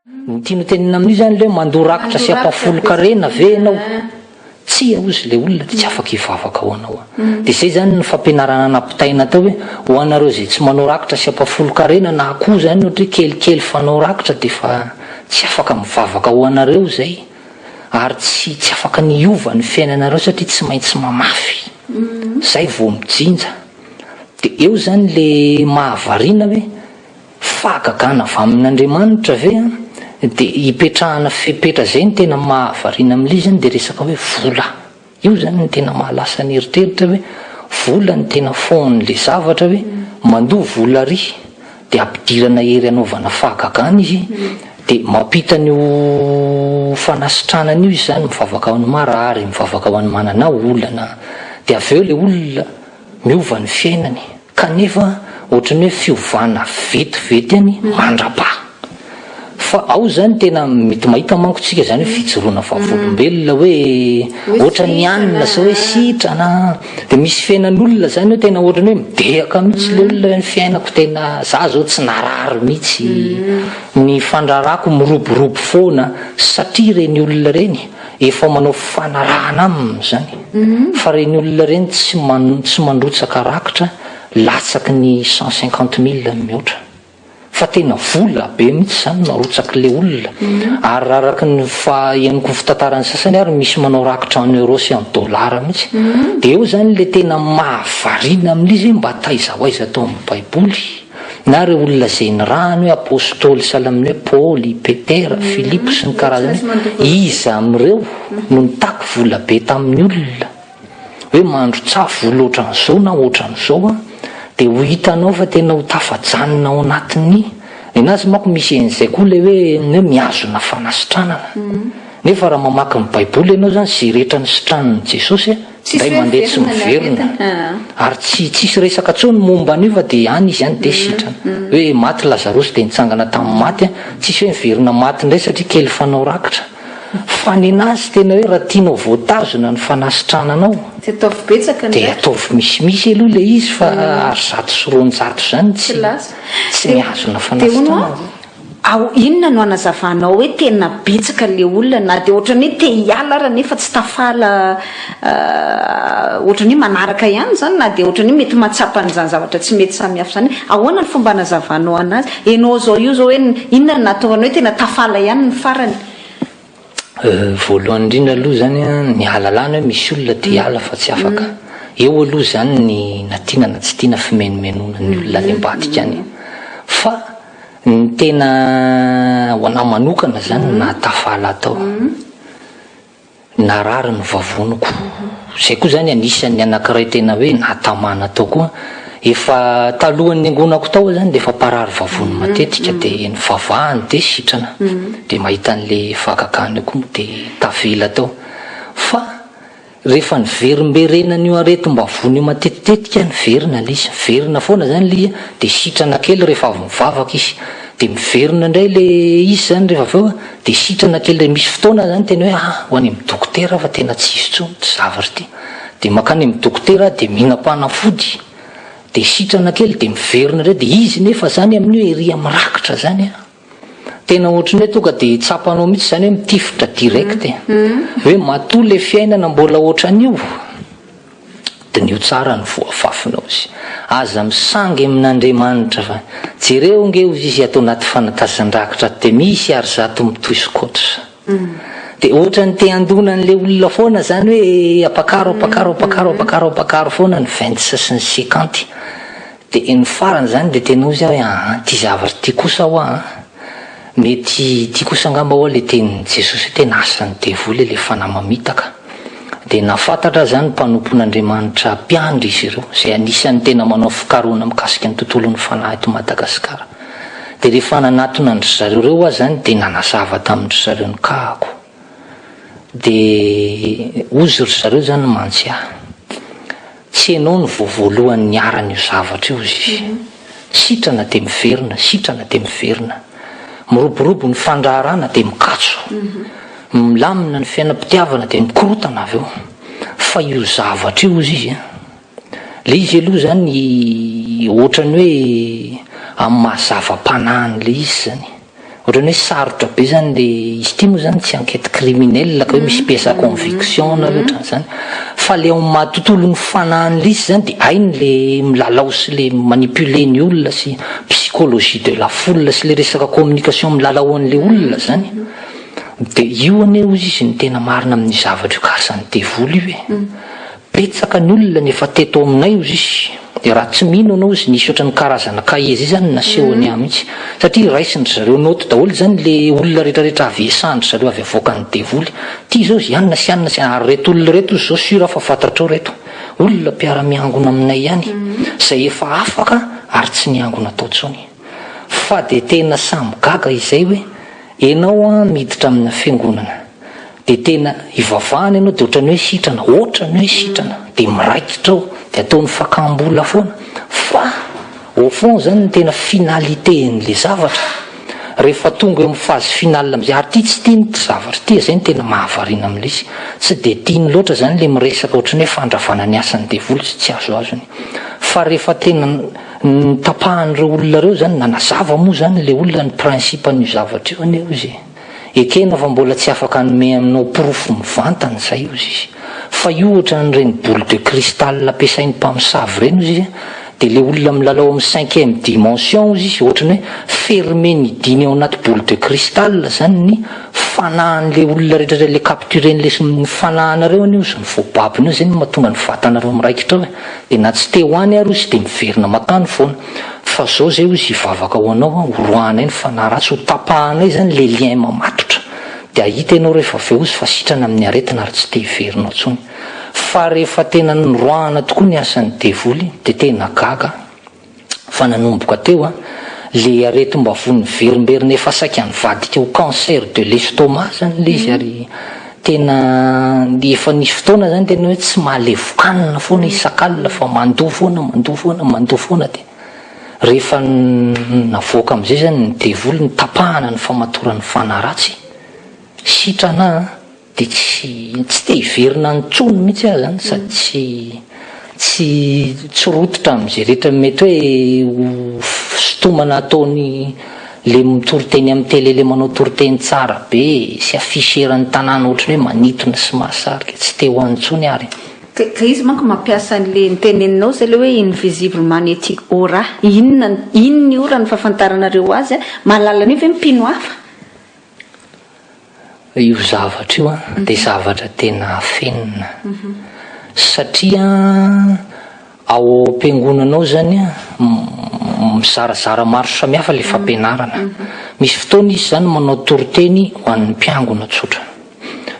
Tiano tenina amin'io zany le mandorakitra sy apafolo-karena ve anao tsy ozy le olona de tsy afaka hivavaka ho anao de zay zany ny fampianarana nampitaina tao hoe ho anareo zay tsy manao rakitra sy apafolo-karena na akoho zany ohatra hoe kelikely fanao rakitra de fa tsy afaka mivavaka ho anareo zay ary tsy afaka niova ny fiainanareo satria tsy maintsy mamafy zay vao mijinja de eo zany le mahavarina hoe fahagagana avy amin'Andriamanitra ve de hipetrahana fepetra zay ny tena mahavarina amin'ilay zany de resaka hoe vola io zany ny tena mahalasa ny eritreritra hoe vola ny tena fon'le zavatra hoe mandoa vola ry de ampidirana hery anaovana fahagagana izy de mampita n'io fanasitranana io izy zany mivavaka ho an'ny marary mivavaka ho an'ny manana olana de avy eo le olona miova ny fiainany kanefa ohatrany hoe fiovana vetivety any mandrapa fa ao zany tena mety mahita manko tsika zany hoe fijoroana vavolombelona hoe ohatra ny anina sa hoe sitrana de misy fiainan'olona zany hoe tena ohatrany hoe midehaka mihitsy le olona hoe ny fiainako tena za zao tsy narary mihitsy ny fandrarako miroborobo foana satria reny olona reny efa manao fanarahana aminy zany fa reny olona reny tsy mandrotsaka rakitra latsaky ny 150 000 mihoatra fa tena vola be mihitsy zany marotsaky le olona ary araky ny ianiko fitantarany sasany ary misy manao rakitra en euro sy en dollara mihitsy de eo zany le tena mahavarina amin'izy mba taiza ho aiza tao amin'ny baiboly na reo olona zay ny rahany hoe apôstôly sahala amin'ny hoe Paoly, Petera, Filipo sy ny karazany iza amin'ireo no nitako vola be tamin'ny olona hoe mandro tsafo vola ohatran'izao na ohatran'izao de ho hitanao fa tena ho tafajanona ao anatin'ny enazy manko misy en'izay koa le hoe miazona fanasitranana nefa raha mamaky ny baiboly ianao zany zay rehetra ny sitraniny Jesosy day mandeha tsy miverina ary tsisy resaka tsony momba an'io fa de any izy any de sitrana hoe maty Lazarosy de nitsangana tamin'ny maty tsisy hoe miverina maty indray satria kely fanao rakitra fa ny anazy tena hoe raha tianao voatazona ny fanasitrananao de ataovy misimisy aloha le izy fa ary zato sy roanjato zany tsy miazona fanasitranana ao inona no anazavanao hoe tena betsaka le olona na de ohatrany hoe te hiala raha nefa tsy tafala ohatrany hoe manaraka ihany zany na de ohatrany hoe mety matsapa n'izany zavatra tsy mety samihafa zany ahoana ny fomba anazavanao anazy enao zao io zao hoe inona no nataonao hoe tena tafala ihany ny farany voalohany indrindra aloha zany ny alalana hoe misy olona te hiala fa tsy afaka eo aloha zany ny natiana na tsy tiana fimenomenona ny olona any ambadika any fa ny tena ho anahy manokana zany na tafala atao narary ny vavoniko zay koa zany anisan'ny anankiray tena hoe natamana tao koa efa talohan'ny angonako tao zany de efa parary vavony matetika de ny vavahany de sitrana de mahita an'le fahagagana koa de tavela tao fa rehefa ny verimberenan'io aretim-bavony matetitetika ny verina le izy verina foana zany le de sitrana kely rehefa avy mivavaka izy de miverina indray le izy zany rehefa aveo de sitrana kely misy fotoana zany tena hoe ho any amin'ny dokotera fa tena tsisy tsony tsy zavatra ty de makany amin'ny dokotera de mihinam-panafody de sitrana kely de miverina indray de izy nefa zany amin'ny hoe ery mirakitra zany tena ohatrany hoe tonga de tsapanao mihitsy zany hoe mitifitra direct hoe matoa le fiainana mbola ohatran'io de nio tsara ny voafafinao izy aza misangy amin'Andriamanitra fa jereo nge izy atao anaty fanatazan-drakitra de misy ary zato mitoisokotra de ohatrany te andonan'le olona foana zany hoe apakaro foana ny 20 sy ny 50 de ny farany zany de tena ozy hoe ty zavatra ty kosa ho mety ty kosa angamba ho le tenin'i Jesosy tena asany devoly le fanamamitaka de nafantatra zany mpanompon'Andriamanitra mpiandry izy ireo zay anisan'ny tena manao fikaroana mikasika ny tontolon'ny fanahy eto Madagasikara de rehefa nanatona ny zareo reo zany de nanazava tamin'ny zareo ny kahako de ozy ry zareo zany mantsy tsy enao ny voavoalohan'ny aran'io zavatra io izy sitrana de miverina miroborobo ny fandraharana de mikatso milamina ny fiainam-pitiavana de mikorotana avy eo fa io zavatra io izy le izy aloha zany ohatrany hoe amin'ny mahazava-panahiny le izy zany ohatrany hoe sarotra be zany le izy ty moa zany tsy enquête criminelle ka hoe misy pièce à conviction na ohatrany zany fa le ao matontolo ny fanahiny izy zany de ainy le milalao sy le manipuler ny olona sy psychologie de la foule sy le resaka communication milalao an'le olona zany de io ane izy ny tena marina amin'ny zavatra io kasany devoly io e betsaka ny olona nefa teto aminay izy de raha tsy mino anao izy nisy ohatrany karazana cahier zay zany nasehony ahy mihitsy satria raisindry zareo note daholo zany le olona rehetrarehetra avy esandry zareo avy avoakany devoly ty zao ianona sy anona sy ary reto olona reto zao sura fa fantatrao reto olona mpiara-miangona aminay ihany zay efa afaka ary tsy niangona tao tsony fa de tena samby gaga izay hoe enao a miditra amina fiangonana de tena ivavahana ianao de ohatrany hoe sitrana ohatrany hoe sitrana de miraikitra ao de ataony fakambola foana fa au fond zany ny tena finalitén'le zavatra rehefa tonga eo amin'ny phase finale am'izay ary ty tsy tiany ty zavatra ty zay ny tena mahavarina am'le izy tsy de tiany loatra zany le miresaka ohatrany hoe fandravana ny asan'ny devoly tsy azoazony fa rehefa tena tapahan'ireo olona reo zany nanazava moa zany le olona ny principe an'io zavatra io ane izy ekena fa mbola tsy afaka anome aminao profo mivantana zay izy fa io ohatran'ireny boule de cristal ampiasain'ny mpamosavy reny izy de le olona milalao amin'ny 5e dimension izy ohatrany hoe ferme ny diny ao anaty boule de cristal zany ny fanahan'le olona rehetra le capturen'le ny fanahanareo anio sy ny voababiny io zay ny mahatonga ny vatanareo miraikitra hoe de na tsy te hoany ary izy de miverina makany foana fa zao zay izy ivavaka ho anao horoana iny fanaratsy ho tapahanay zany le lien mamatotra de ahita ianao rehefa aveo izy fa sitrana amin'ny aretina ary tsy te hiverinao tsony fa rehefa tena noroahana tokoa ny asan'ny devoly de tena gaga fa nanomboka teo a le arety mba von'ny verimberina efa saika nivadika ho cancer de l'estomac zany le izy ary tena efa nisy fotoana zany tena hoe tsy mahalevokanina foana isan-kalina fa mandoa foana de rehefa navoaka am'izay zany ny devoly ny tapahana ny famatoran'ny fanaratsy sitrana de tsy te hiverina ntsony mihitsy ahy zany sady tsy rototra am'izay rehetra mety hoe sotomana ataony le mitoriteny amin'ny tele le manao toriteny tsara be sy afficheran'ny tanàna ohatrany hoe manitona sy mahasarika tsy te ho antsony ary ka izy manko mampiasa n'le niteneninao zay le hoe invisible magnétique aura inona ny ora ny fahafantaranareo azy a mahalala an'io ve mipino hafa io zavatra io a de zavatra tena fenina satria ao am-piangonanao zany a mizarazara maro samihafa le fampianarana misy fotoana izy zany manao toriteny ho an'ny mpiangona tsotra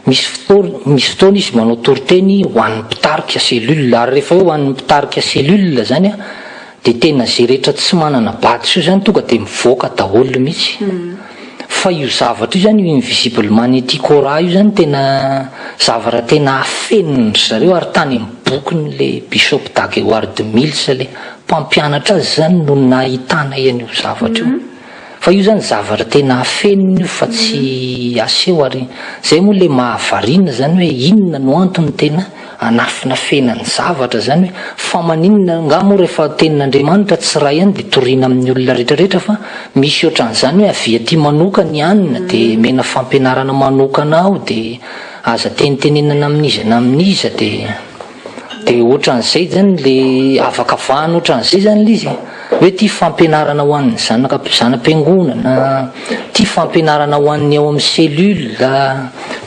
misy fotoana izy manao toriteny ho an'ny mpitarika cellule ary rehefa hoe ho an'ny mpitarika cellule zany a de tena zay rehetra tsy manana batsa io zany tonga de mivoaka daholo mihitsy fa io zavatra io zany io invisible magnétique aura io zany tena zavatra tena afenindry zareo ary tany amin'ny bokiny le Bishop Dageward de Mills le mpampianatra azy zany no nahitana ian'io zavatra io fa io zany zavatra tena afeniny io fa tsy aseho ary zay moa le mahavarina zany hoe inona no antony tena anafina fenany zavatra zany hoe fa maninona nga moa rehefa tenin'Andriamanitra tsy ray ihany de toriana amin'ny olona rehetrarehetra fa misy ohatran'izany hoe avia ty manokana ianina de mena fampianarana manokana ao de aza tenitenenana amin'iza de ohatran'izay zany le afaka vahana ohatran'izay zany le izy hoe ty fampianarana ho an'ny zanam-piangonana ty fampianarana ho an'ny ao amin'ny cellule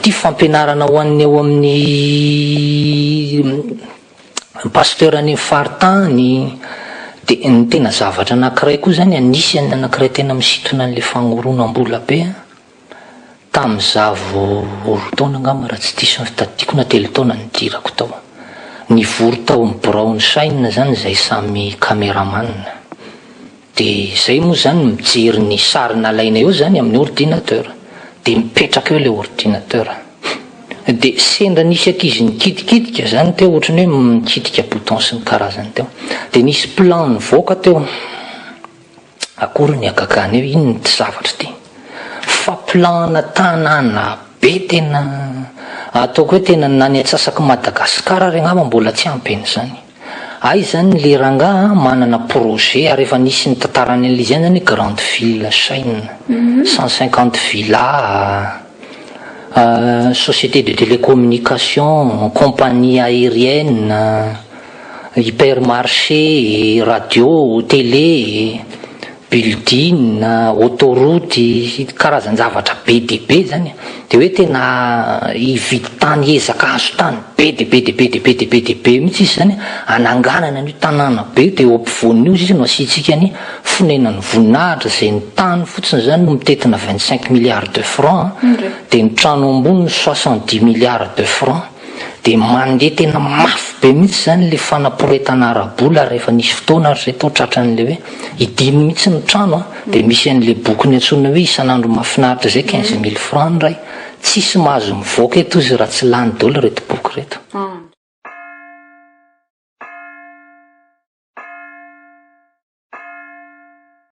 ty fampianarana ho an'ny ao amin'ny pasteur any faritany de ny tena zavatra anankiray koa zany anisany anankiray tena misitona an'le fagnoronam-bola be tam'izavo taona angamba raha tsy diso ny fitadidiako na telo taona nidirako tao nivory tao ny brown shine zany zay samy caméraman de zay moa zany mijery ny sary nalaina eo zany amin'ny ordinateur de mipetraka eo le ordinateur de sendra nisy ankizy nikitikidika zany teo ohatrany hoe mikitika bouton sy ny karazany teo de nisy plan nivoaka teo akory ny agagany eo ino ny ty zavatra ty fa plana tanàna be tena ataoko hoe tena nany atsasaky Madagasikara regny ama mbola tsy ampeny zany zany le ranga manana projet ary efa nisy ny tantarany an'le zany zany grande ville Chine 150 villas société de télécommunication, compagnie aérienne, hypermarché, radio, télé, building, autoroute, karazan-javatra be dia be zany. Dia hoe tena hividy tany ezaka azo tany be dia be dia be dia be dia be dia be mihitsy izy zany ananganana ny tanàna be dia eo ampovoan'io izy no asiantsika ny fonenany voninahitra izay ny tany fotsiny zany no mitetina 25 milliards de francs dia ny trano ambony 70 milliards de francs dia mandeha tena mafy be mihitsy zany le fanaporetana arabola rehefa nisy fotoana zay tao tratran'le hoe idiny mihitsy ny trano dia misy an'le boky ny antsona hoe isan'andro mahafinaritra zay 15 000 francs ray tsisy mahazo mivoaka eto izy raha tsy lany daholo reto boky reto.